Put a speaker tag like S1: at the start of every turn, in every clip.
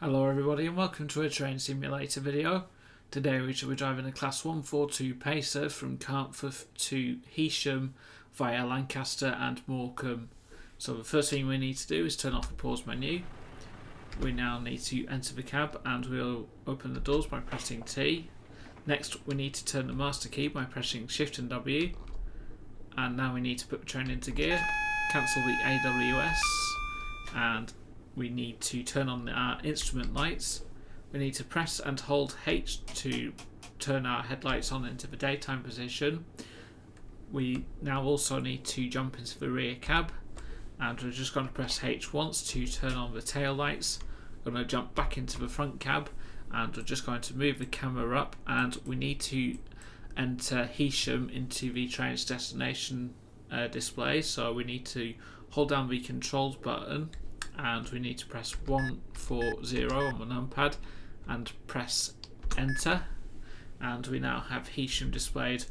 S1: Hello everybody and welcome to a train simulator video. Today we shall be driving a Class 142 Pacer from Carnforth to Heysham via Lancaster and Morecambe. So the first thing we need to do is turn off the pause menu. We now need to enter the cab and we'll open the doors by pressing T. Next we need to turn the master key by pressing Shift and W. And now we need to put the train into gear, cancel the AWS, and we need to turn on our instrument lights. We need to press and hold H to turn our headlights on into the daytime position. We now also need to jump into the rear cab, and we're just going to press H once to turn on the tail lights. We're going to jump back into the front cab, and we're just going to move the camera up, and we need to enter Heysham into the train's destination display. So we need to hold down the controls button and we need to press 140 on the numpad and press enter, and we now have Heysham displayed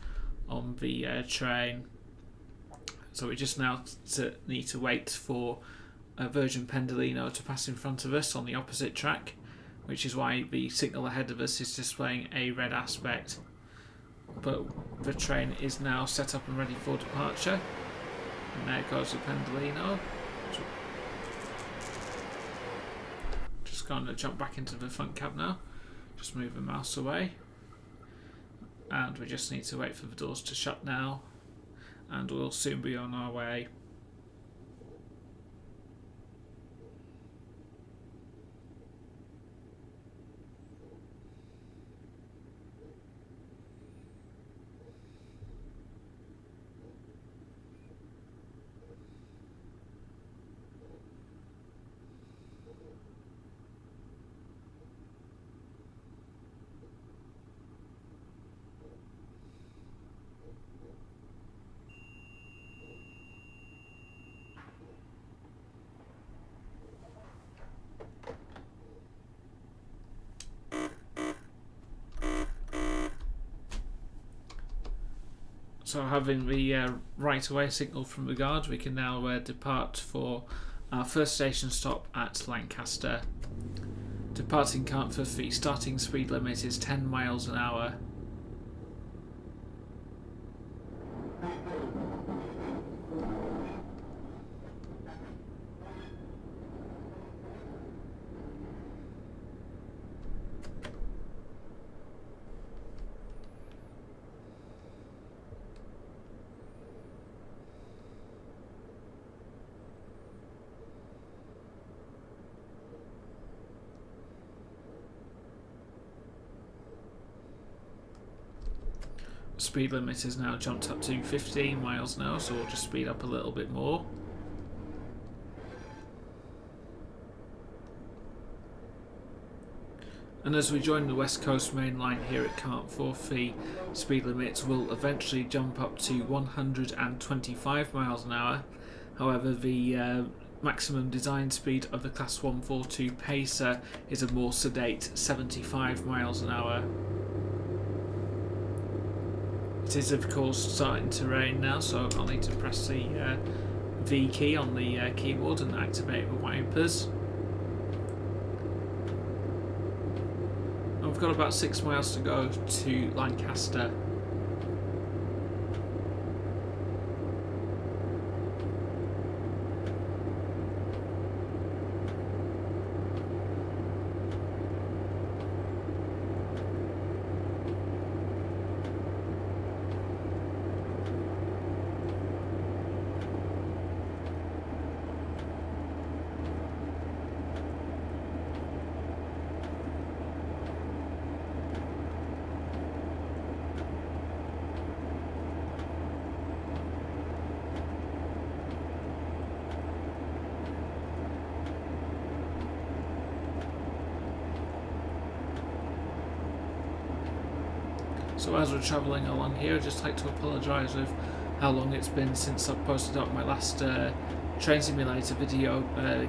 S1: on the train. So we just now need to wait for a Virgin Pendolino to pass in front of us on the opposite track, which is why the signal ahead of us is displaying a red aspect. But the train is now set up and ready for departure, and there goes the Pendolino. Just going to jump back into the front cab now, just move the mouse away, and we just need to wait for the doors to shut now, and we'll soon be on our way. So having the right away signal from the guard, we can now depart for our first station stop at Lancaster. Departing Carnforth, the starting speed limit is 10 miles an hour. Speed limit is now jumped up to 15 miles an hour, so we'll just speed up a little bit more. And as we join the West Coast main line here at Carnforth, the speed limit will eventually jump up to 125 miles an hour. However, the maximum design speed of the Class 142 Pacer is a more sedate 75 miles an hour. It is of course starting to rain now, so I'll need to press the V key on the keyboard and activate the wipers. And we've got about 6 miles to go to Lancaster. So as we're travelling along here, I'd just like to apologise with how long it's been since I've posted up my last train simulator video,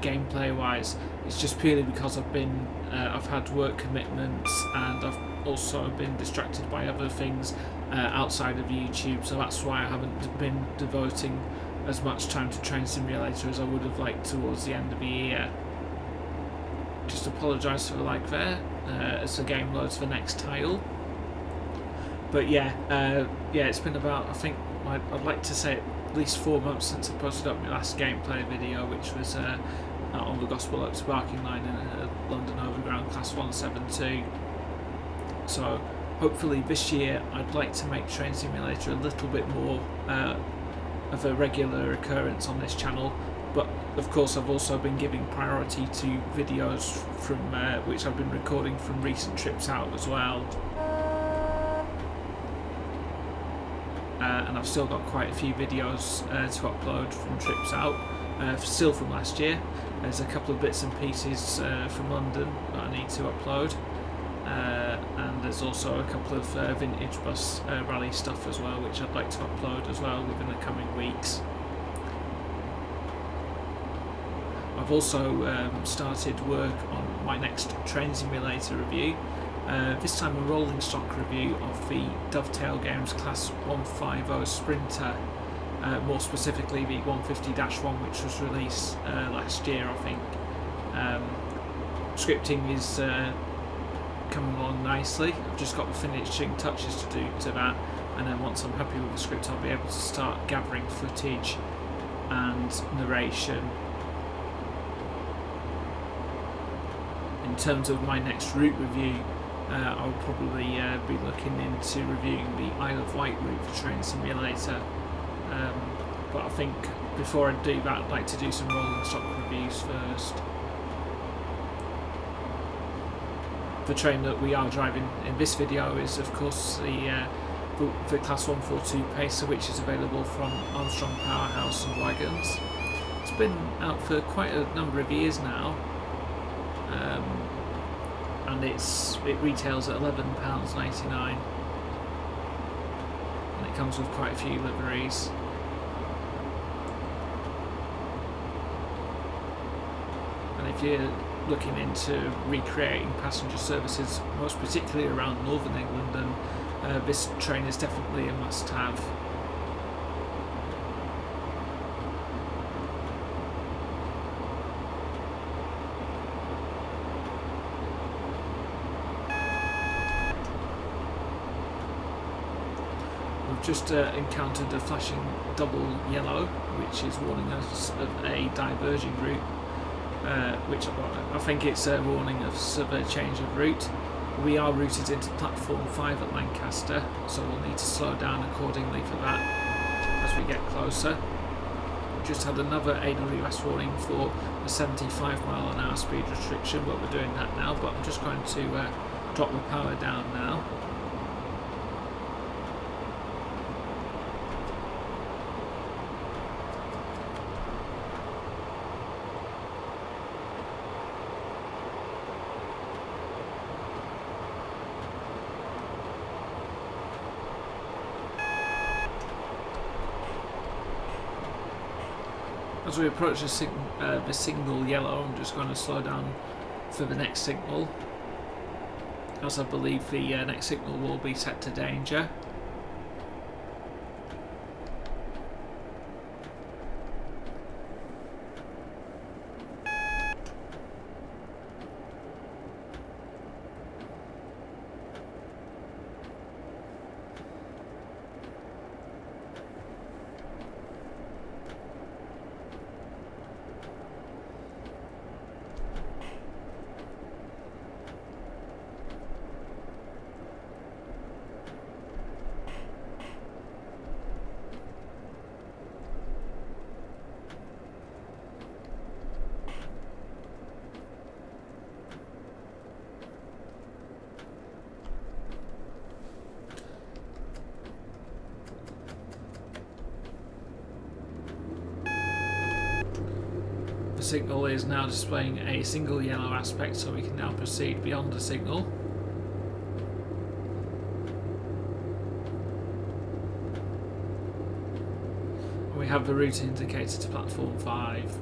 S1: gameplay wise. It's just purely because I've had work commitments and I've also been distracted by other things outside of YouTube, so that's why I haven't been devoting as much time to Train Simulator as I would have liked towards the end of the year. Just just apologise for the lag there as the game loads the next tile. But yeah, it's been about, I think, I'd like to say at least 4 months since I posted up my last gameplay video, which was on the Gospel Oaks parking line in a London Overground Class 172. So hopefully this year I'd like to make Train Simulator a little bit more of a regular occurrence on this channel, but of course I've also been giving priority to videos from which I've been recording from recent trips out as well. And I've still got quite a few videos to upload from trips out, still from last year. There's a couple of bits and pieces from London that I need to upload, and there's also a couple of vintage bus rally stuff as well, which I'd like to upload as well within the coming weeks. I've also started work on my next Train Simulator review. This time a rolling stock review of the Dovetail Games Class 150 Sprinter, more specifically the 150-1, which was released last year, I think. Scripting is coming along nicely. I've just got the finishing touches to do to that, and then once I'm happy with the script I'll be able to start gathering footage and narration. In terms of my next route review, I'll probably be looking into reviewing the Isle of Wight route for Train Simulator, but I think before I do that I'd like to do some rolling stock reviews first. The train that we are driving in this video is of course the Class 142 Pacer, which is available from Armstrong Powerhouse and Wagons. It's been out for quite a number of years now, and it retails at £11.99, and it comes with quite a few liveries. And if you're looking into recreating passenger services, most particularly around Northern England, then this train is definitely a must-have. We've just encountered a flashing double yellow, which is warning us of a diverging route, which I think it's a warning us of a change of route. We are routed into platform 5 at Lancaster, so we'll need to slow down accordingly for that as we get closer. We've just had another AWS warning for a 75-mile-an-hour speed restriction, but we're doing that now. But I'm just going to drop the power down now. As we approach the signal yellow, I'm just going to slow down for the next signal, as I believe the next signal will be set to danger. The signal is now displaying a single yellow aspect, so we can now proceed beyond the signal. We have the route indicator to platform 5.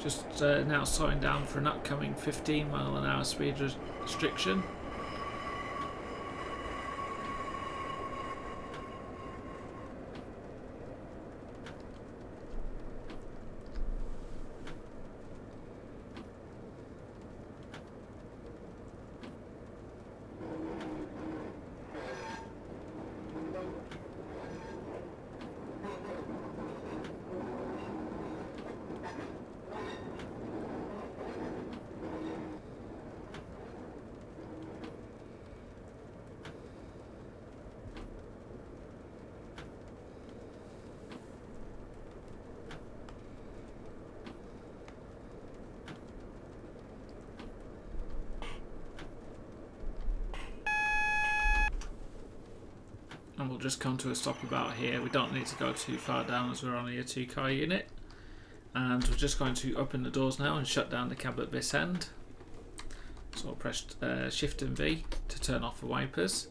S1: Just now slowing down for an upcoming 15 mph speed restriction. And we'll just come to a stop about here. We don't need to go too far down as we're only a 2-car unit. And we're just going to open the doors now and shut down the cab at this end. So I'll press Shift and V to turn off the wipers.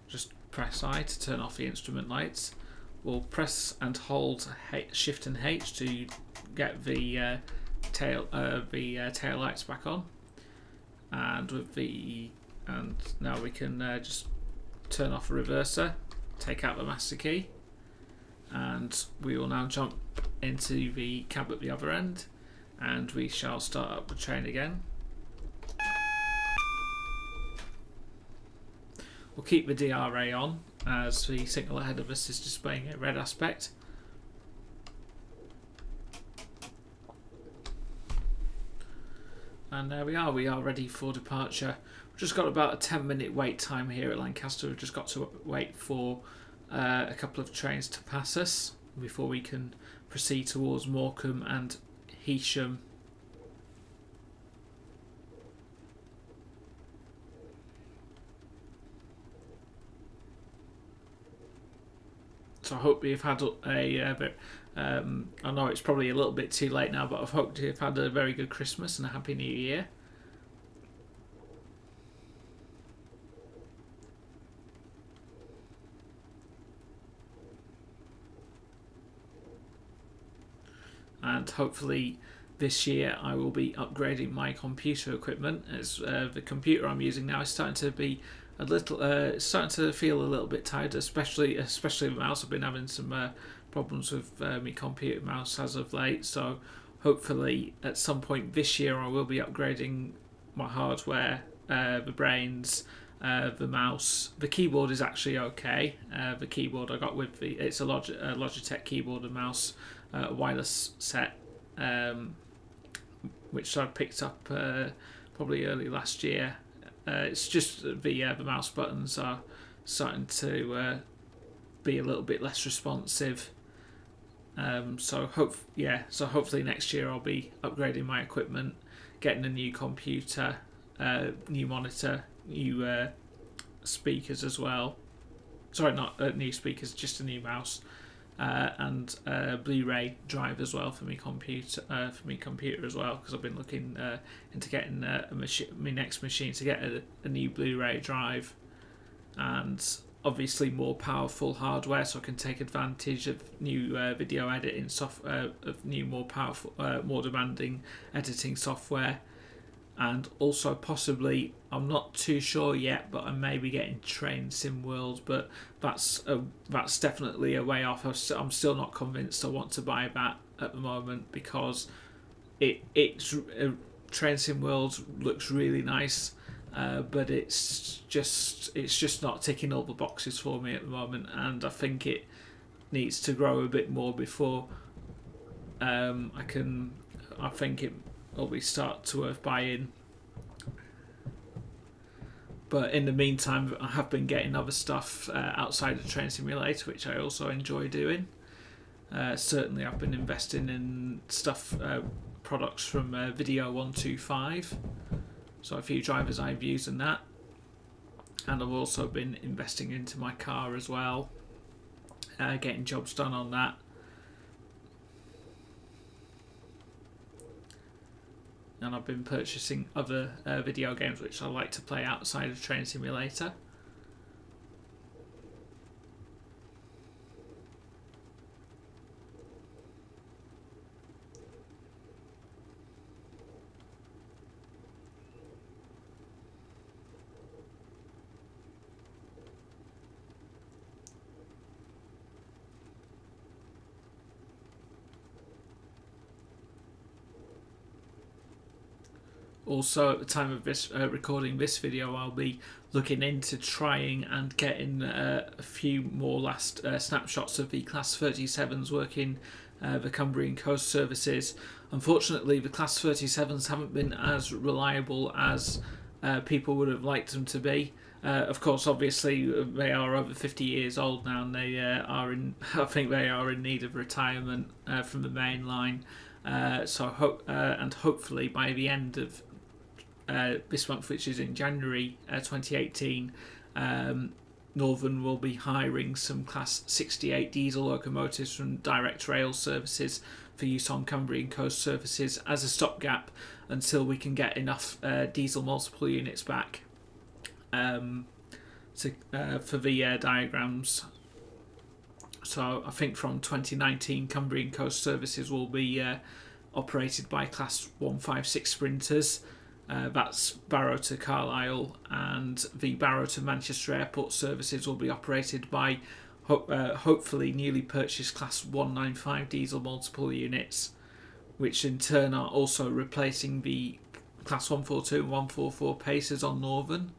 S1: Just press I to turn off the instrument lights. We'll press and hold Shift and H to get the tail lights back on. And now we can just turn off the reverser, take out the master key, and we will now jump into the cab at the other end, and we shall start up the train again. We'll keep the DRA on as the signal ahead of us is displaying a red aspect. And there we are ready for departure. We've just got about a 10-minute wait time here at Lancaster. We've just got to wait for a couple of trains to pass us before we can proceed towards Morecambe and Heysham. So I hope you've had I know it's probably a little bit too late now, but I hope you've had a very good Christmas and a Happy New Year. And hopefully this year I will be upgrading my computer equipment, as the computer I'm using now is starting to be a little, starting to feel a little bit tired, especially the mouse. I've been having some problems with my computer mouse as of late, so hopefully at some point this year I will be upgrading my hardware, the brains, the mouse. The keyboard is actually okay. The keyboard I got with it's a Logitech keyboard and mouse, wireless set, which I picked up probably early last year. It's just the mouse buttons are starting to be a little bit less responsive. So hopefully next year I'll be upgrading my equipment, getting a new computer, new monitor, new speakers as well. Sorry, not new speakers, just a new mouse, and Blu-ray drive as well for my computer as well, because I've been looking into getting my next machine to get a new Blu-ray drive, and obviously more powerful hardware, so I can take advantage of new video editing software, of new more powerful, more demanding editing software, and also possibly, I'm not too sure yet, but I may be getting Train Sim World, but that's definitely a way off. I'm still not convinced I want to buy that at the moment, because Train Sim World looks really nice. But it's just not ticking all the boxes for me at the moment, and I think it needs to grow a bit more before I think it will be start to worth buying. But in the meantime, I have been getting other stuff outside of Train Simulator, which I also enjoy doing. Certainly I've been investing in stuff, products from Video 125. So a few drivers I've used in that, and I've also been investing into my car as well, getting jobs done on that. And I've been purchasing other video games which I like to play outside of Train Simulator. Also, at the time of this recording this video, I'll be looking into trying and getting a few more last snapshots of the Class 37s working the Cumbrian Coast services. Unfortunately, the Class 37s haven't been as reliable as people would have liked them to be. Of course, obviously, they are over 50 years old now, and they are in. I think they are in need of retirement from the main line. And hopefully by the end of this month, which is in January 2018, Northern will be hiring some Class 68 diesel locomotives from direct rail services for use on Cumbrian Coast services as a stopgap until we can get enough diesel multiple units back for the diagrams. So I think from 2019, Cumbrian Coast services will be operated by Class 156 sprinters. That's Barrow to Carlisle, and the Barrow to Manchester Airport services will be operated by hopefully newly purchased Class 195 diesel multiple units, which in turn are also replacing the Class 142 and 144 Pacers on Northern,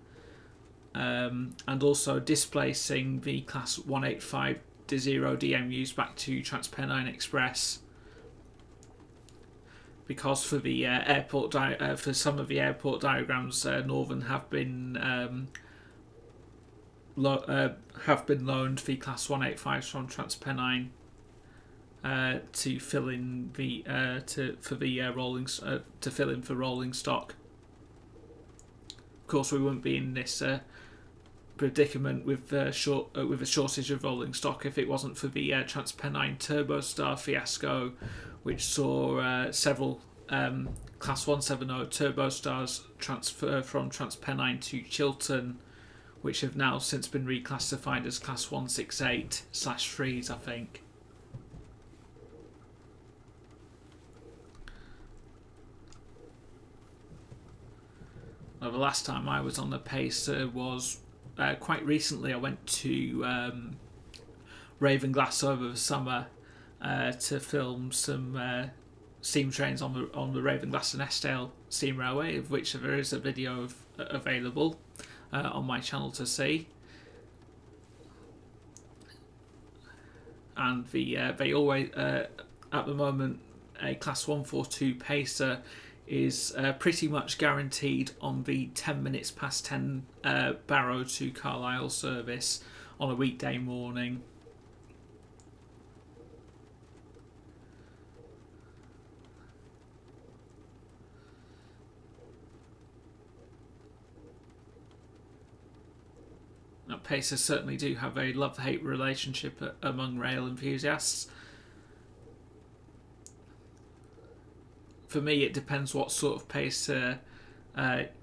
S1: and also displacing the Class 185 0 DMUs back to Transpennine Express, because for the airport for some of the airport diagrams, Northern have been loaned the Class 185s from Transpennine to fill in the to fill in for rolling stock. Of course, we wouldn't be in this predicament with a shortage of rolling stock if it wasn't for the Transpennine Turbostar fiasco, which saw several Class 170 Turbostars transfer from Transpennine to Chiltern, which have now since been reclassified as Class 168/3s, I think. Well, the last time I was on the Pacer was quite recently. I went to Ravenglass over the summer to film some steam trains on the Ravenglass and Eskdale steam railway, of which there is a video available on my channel to see. And they always at the moment, a Class 142 Pacer is pretty much guaranteed on the 10 minutes past 10 Barrow to Carlisle service on a weekday morning. Now, Pacers certainly do have a love-hate relationship among rail enthusiasts. For me, it depends what sort of Pacer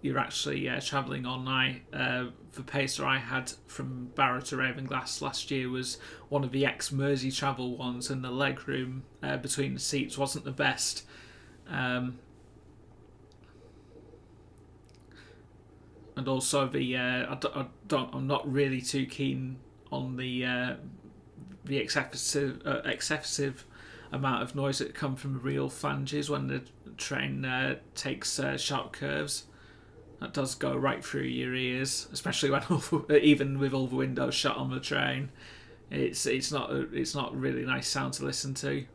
S1: you're actually travelling on. The Pacer I had from Barrow to Ravenglass last year was one of the ex-Mersey travel ones, and the legroom between the seats wasn't the best. And also I'm not really too keen on the excessive amount of noise that come from real flanges when the train takes sharp curves. That does go right through your ears, especially when even with all the windows shut on the train. It's not a really nice sound to listen to.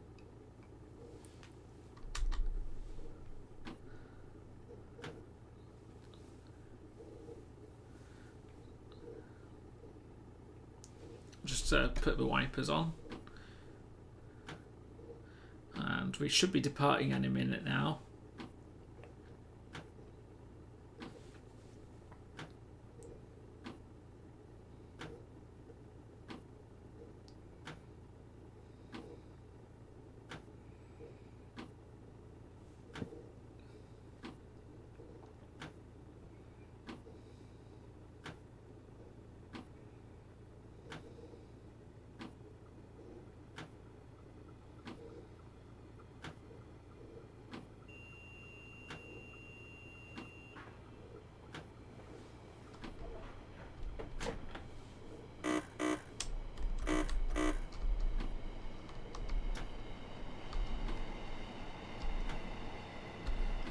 S1: Just put the wipers on. And we should be departing any minute now.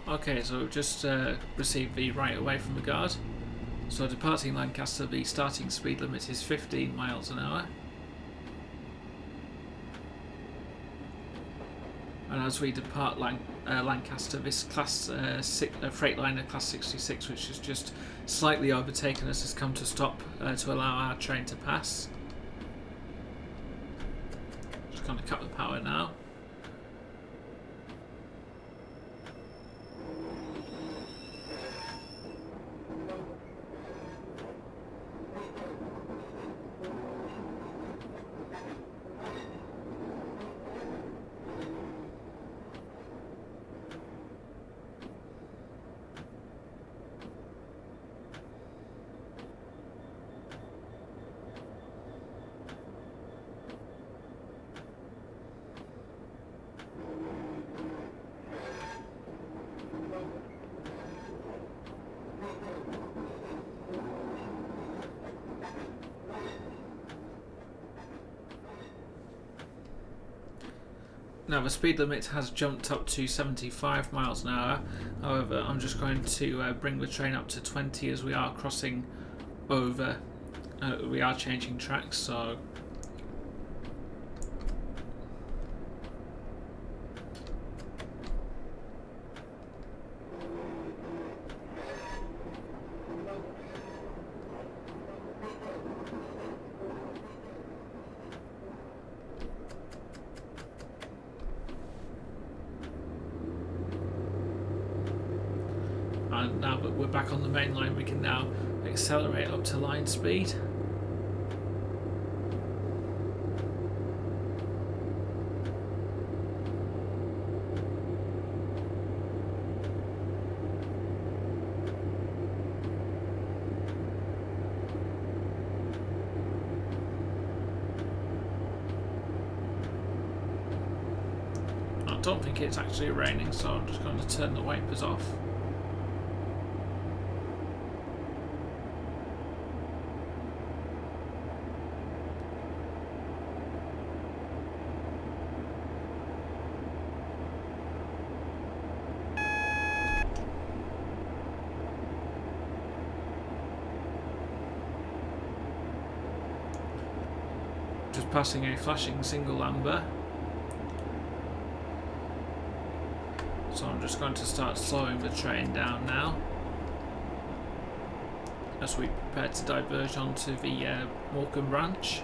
S1: Okay, so we've just received the right away from the guard. So departing Lancaster, the starting speed limit is 15 miles an hour. And as we depart Lancaster, this class Freightliner Class 66, which has just slightly overtaken us, has come to stop to allow our train to pass. Just going to cut the power now. Now the speed limit has jumped up to 75 miles an hour. However, I'm just going to bring the train up to 20 as we are crossing over. We are changing tracks, so and now that we're back on the main line, we can now accelerate up to line speed. I don't think it's actually raining, so I'm just going to turn the wipers off. Just passing a flashing single amber. So I'm just going to start slowing the train down now as we prepare to diverge onto the Morecambe branch.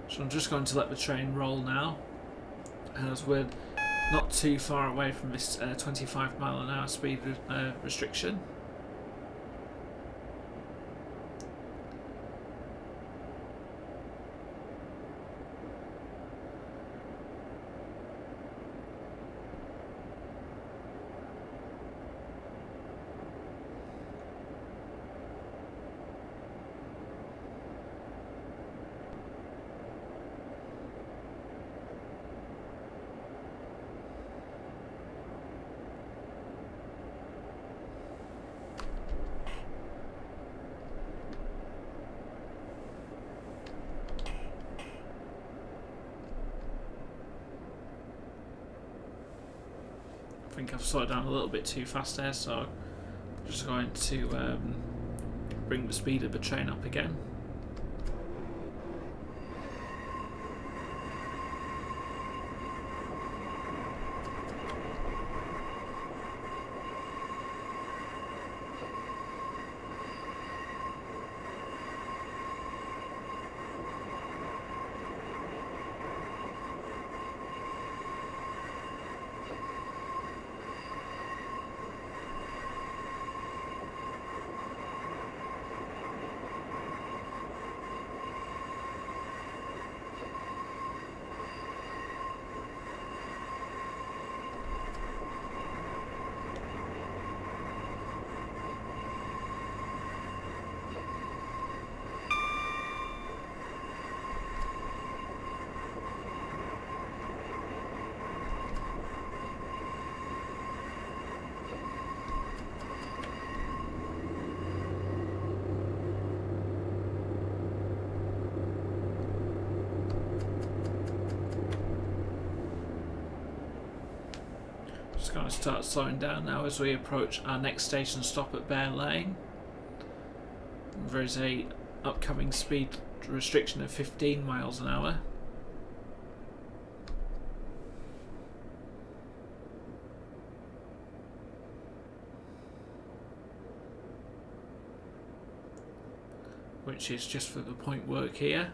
S1: So I'm just going to let the train roll now, as we're not too far away from this 25 mile an hour speed restriction. I think I've slowed down a little bit too fast there, so I'm just going to bring the speed of the train up again. going to start slowing down now as we approach our next station stop at Bear Lane. There is a upcoming speed restriction of 15 miles an hour. Which is just for the point work here.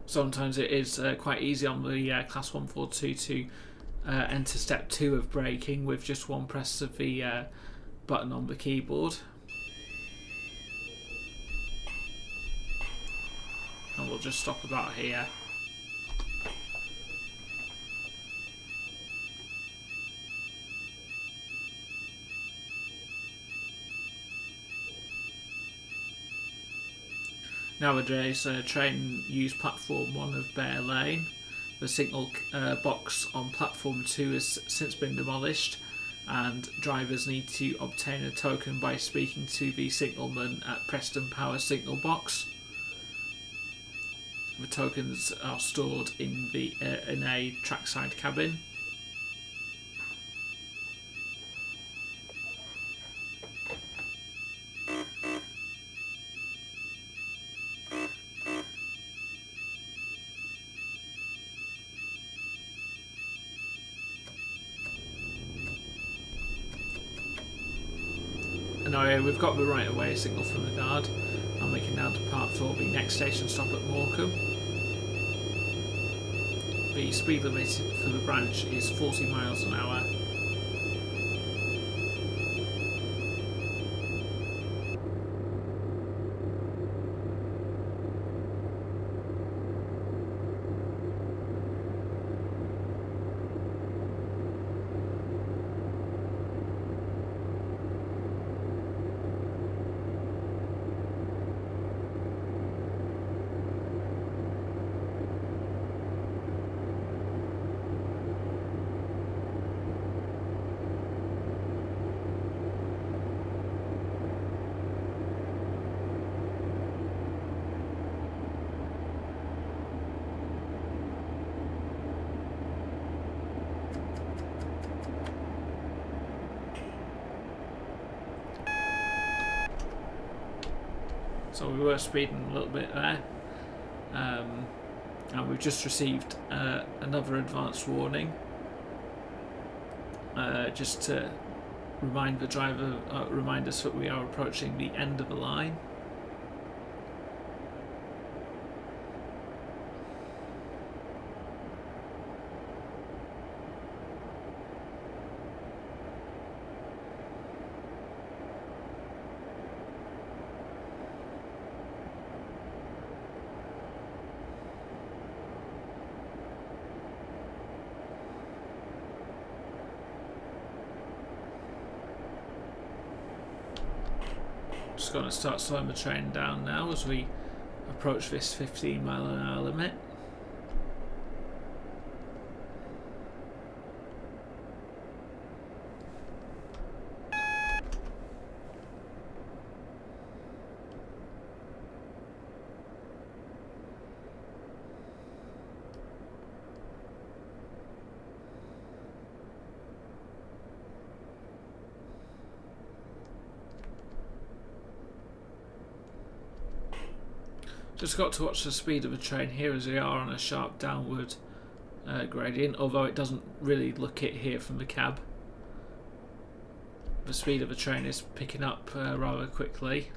S1: Sometimes it is quite easy on the Class 142 to enter step 2 of braking with just one press of the button on the keyboard. And we'll just stop about here. Nowadays, train use platform 1 of Bear Lane. The signal box on platform 2 has since been demolished, and drivers need to obtain a token by speaking to the signalman at Preston Power signal box. The tokens are stored in a trackside cabin. Now we've got the right of way signal from the guard, and we can now depart for the next station stop at Morecambe. The speed limit for the branch is 40 miles an hour. So we were speeding a little bit there, and we've just received another advance warning, just to remind the driver, remind us that we are approaching the end of the line. Just going to start slowing the train down now as we approach this 15 mile an hour limit. Just got to watch the speed of the train here as we are on a sharp downward gradient, although it doesn't really look it here from the cab. The speed of the train is picking up rather quickly.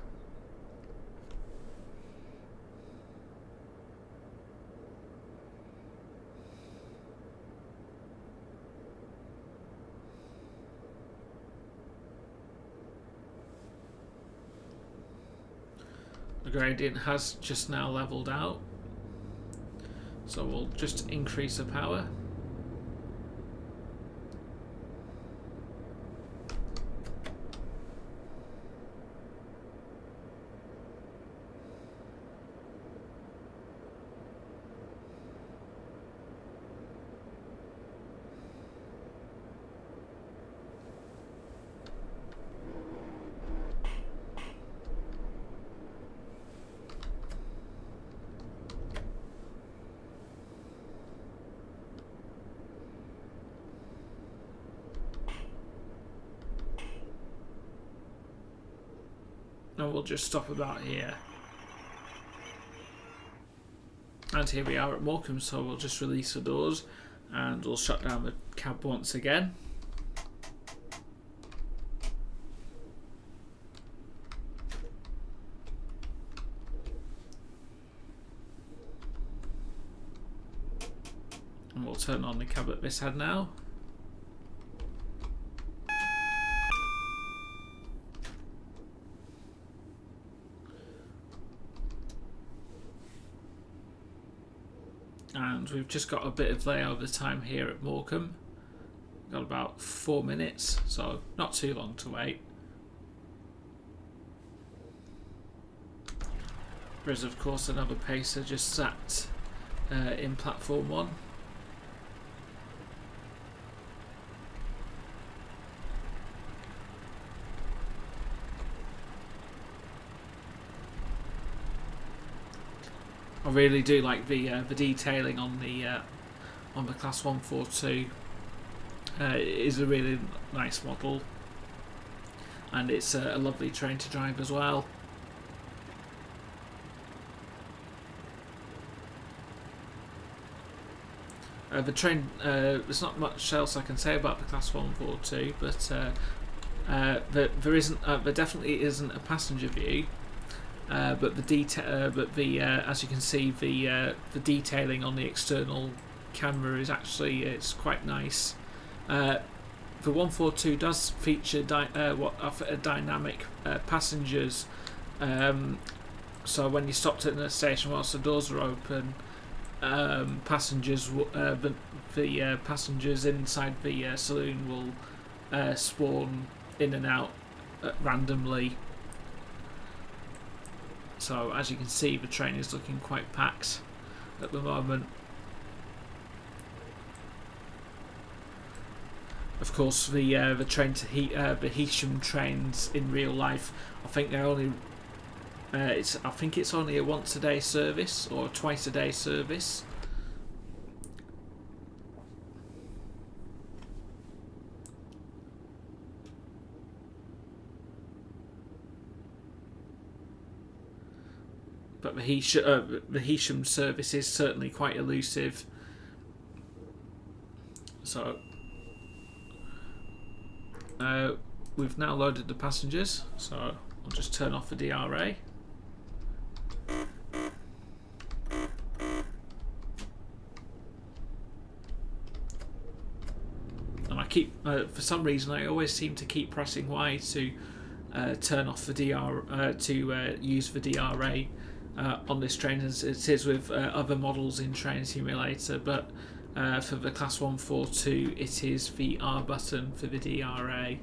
S1: The gradient has just now leveled out, so we'll just increase the power. And we'll just stop about here. And here we are at Morecambe, so we'll just release the doors and we'll shut down the cab once again. And we'll turn on the cab at this head now. And we've just got a bit of layover time here at Morecambe. Got about 4 minutes, so not too long to wait. There's of course another Pacer just sat in platform 1. I really do like the detailing on the Class 142. It is a really nice model, and it's a lovely train to drive as well. The train, there's not much else I can say about the Class 142, but there definitely isn't a passenger view. But as you can see, the detailing on the external camera is actually it's quite nice. The 142 does feature dynamic passengers. So when you stopped at the station whilst the doors are open, passengers inside the saloon will spawn in and out randomly. So as you can see, the train is looking quite packed at the moment. Of course, the train to the Heysham trains in real life, I think they're only I think it's only a once a day service or a twice a day service. But the Heysham service is certainly quite elusive. So we've now loaded the passengers, so I'll just turn off the DRA. And I keep, for some reason, I always seem to keep pressing Y to turn off the use the DRA. On this train, as it is with other models in Train Simulator, but for the Class 142 it is the R button for the DRA.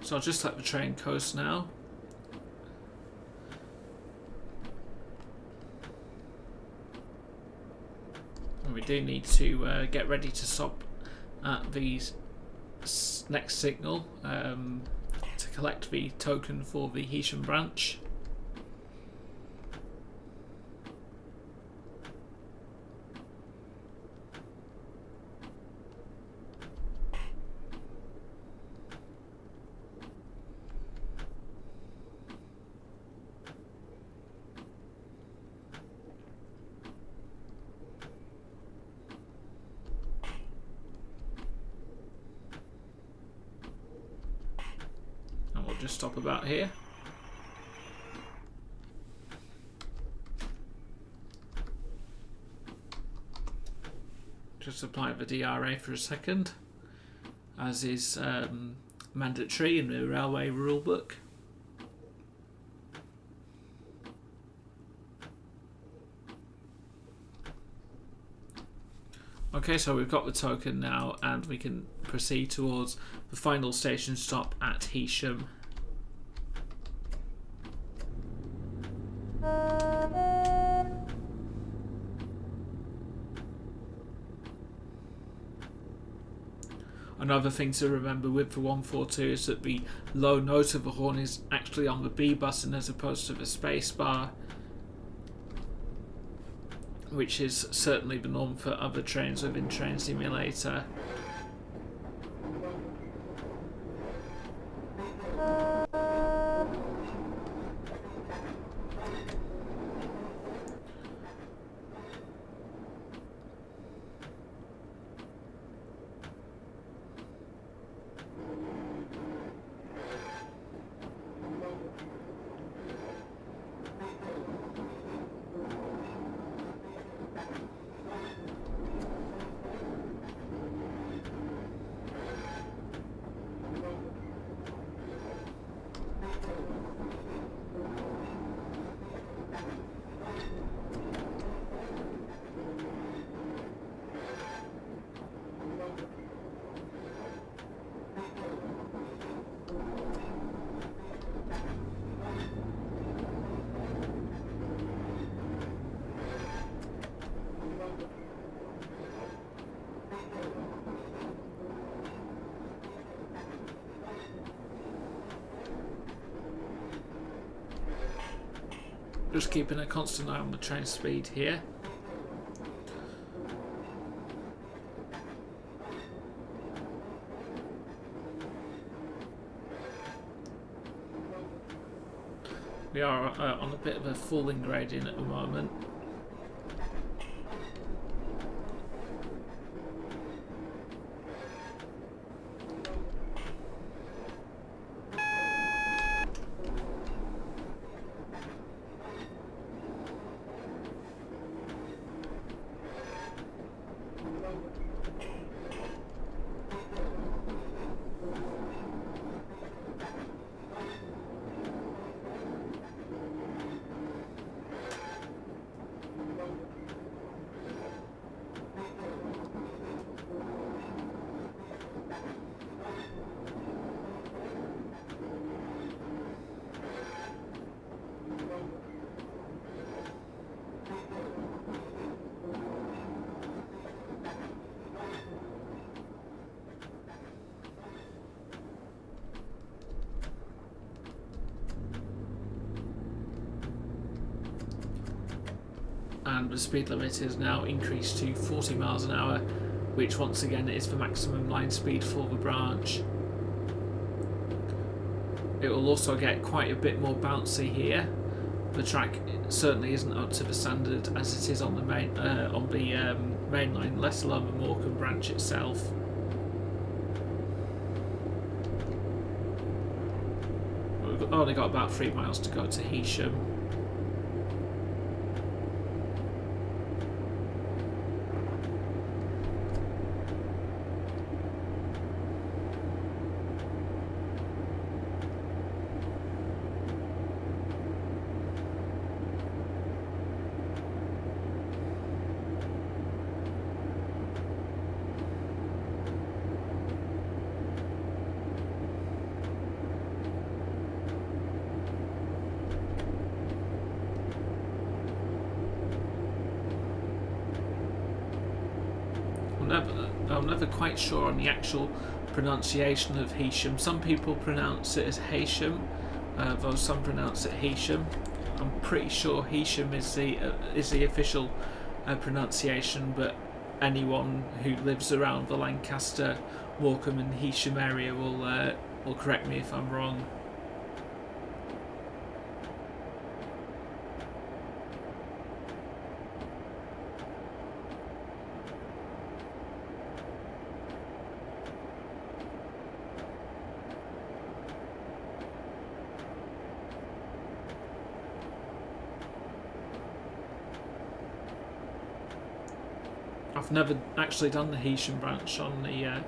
S1: So I'll just let the train coast now. And we do need to get ready to stop at the next signal to collect the token for the Heysham branch. Just stop about here. Just apply the DRA for a second, as is mandatory in the railway rulebook. Okay, so we've got the token now, and we can proceed towards the final station stop at Heysham. Another thing to remember with the 142 is that the low note of the horn is actually on the B button as opposed to the space bar. which is certainly the norm for other trains within Train Simulator. Just keeping a constant eye on the train speed here. We are on a bit of a falling gradient at the moment. And the speed limit is now increased to 40 miles an hour, which once again is the maximum line speed for the branch. It will also get quite a bit more bouncy here. The track certainly isn't up to the standard as it is on the main line, let alone the Morecambe branch itself. We've only got about 3 miles to go to Heysham. I'm never quite sure on the actual pronunciation of Heysham. Some people pronounce it as Heysham, though some pronounce it Heysham. I'm pretty sure Heysham is the official pronunciation, but anyone who lives around the Lancaster, Morecambe and Heysham area will correct me if I'm wrong. I've never actually done the Heysham branch on the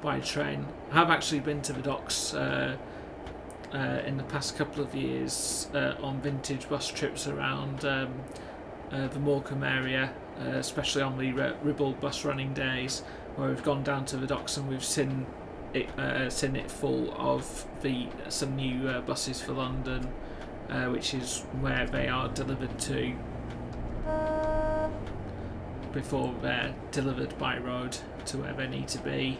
S1: by train. I have actually been to the docks in the past couple of years on vintage bus trips around the Morecambe area, especially on the Ribble bus running days, where we've gone down to the docks and we've seen it full of some new buses for London, which is where they are delivered to before they're delivered by road to where they need to be.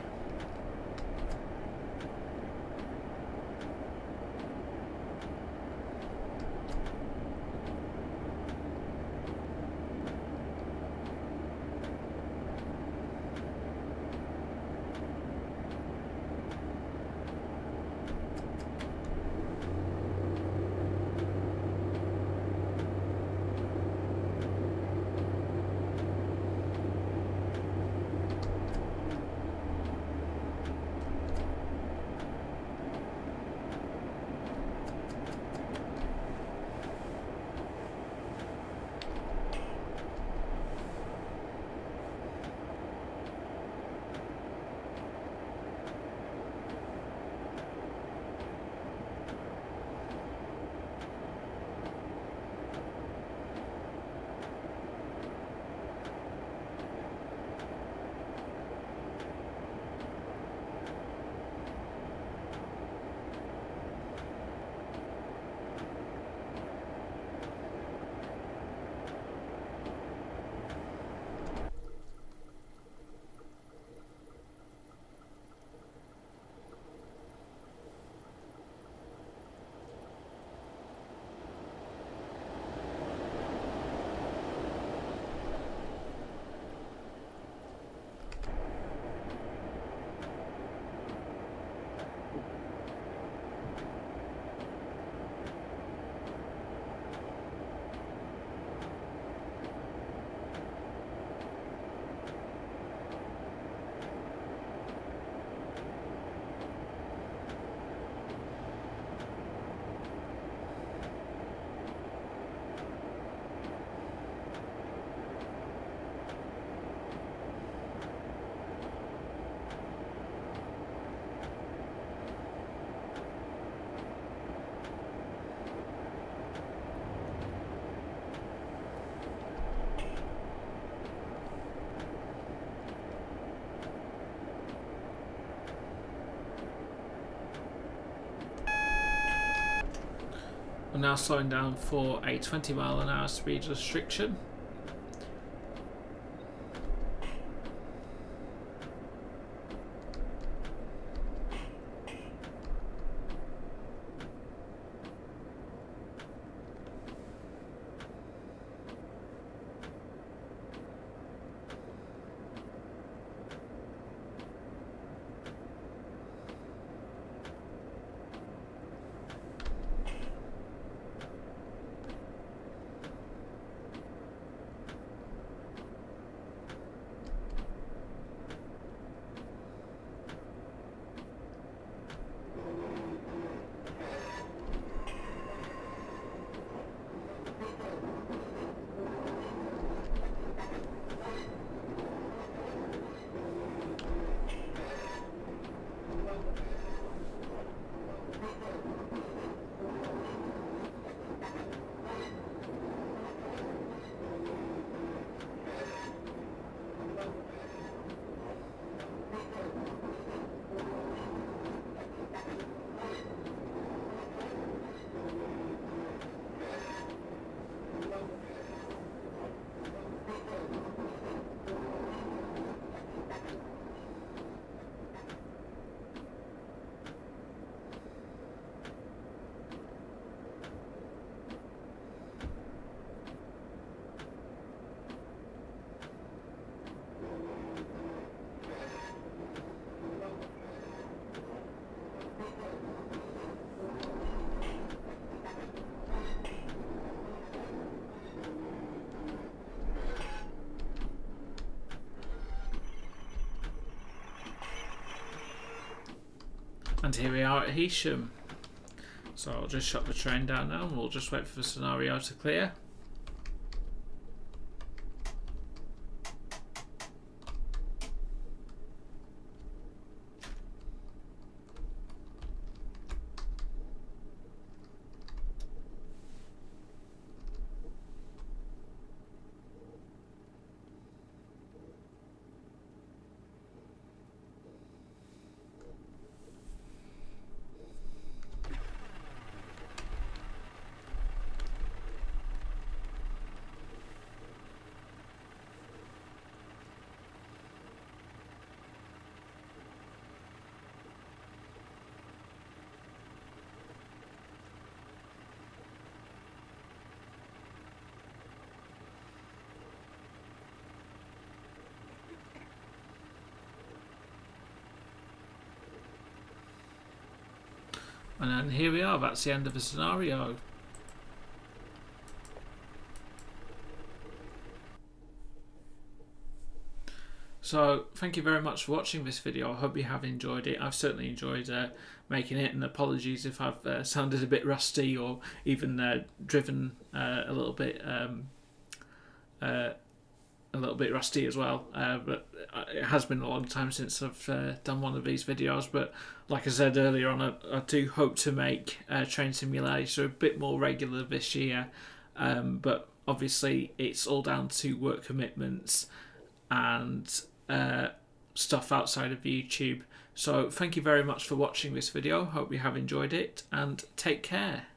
S1: We're now slowing down for a 20 mph speed restriction. And here we are at Heysham. So I'll just shut the train down now and we'll just wait for the scenario to clear. And then here we are, that's the end of the scenario. So thank you very much for watching this video. I hope you have enjoyed it. I've certainly enjoyed making it, and apologies if I've sounded a bit rusty or even driven a little bit rusty as well, but it has been a long time since I've done one of these videos. But like I said earlier on, I do hope to make Train Simulator a bit more regular this year, but obviously it's all down to work commitments and stuff outside of YouTube. So thank you very much for watching this video. Hope you have enjoyed it, and take care.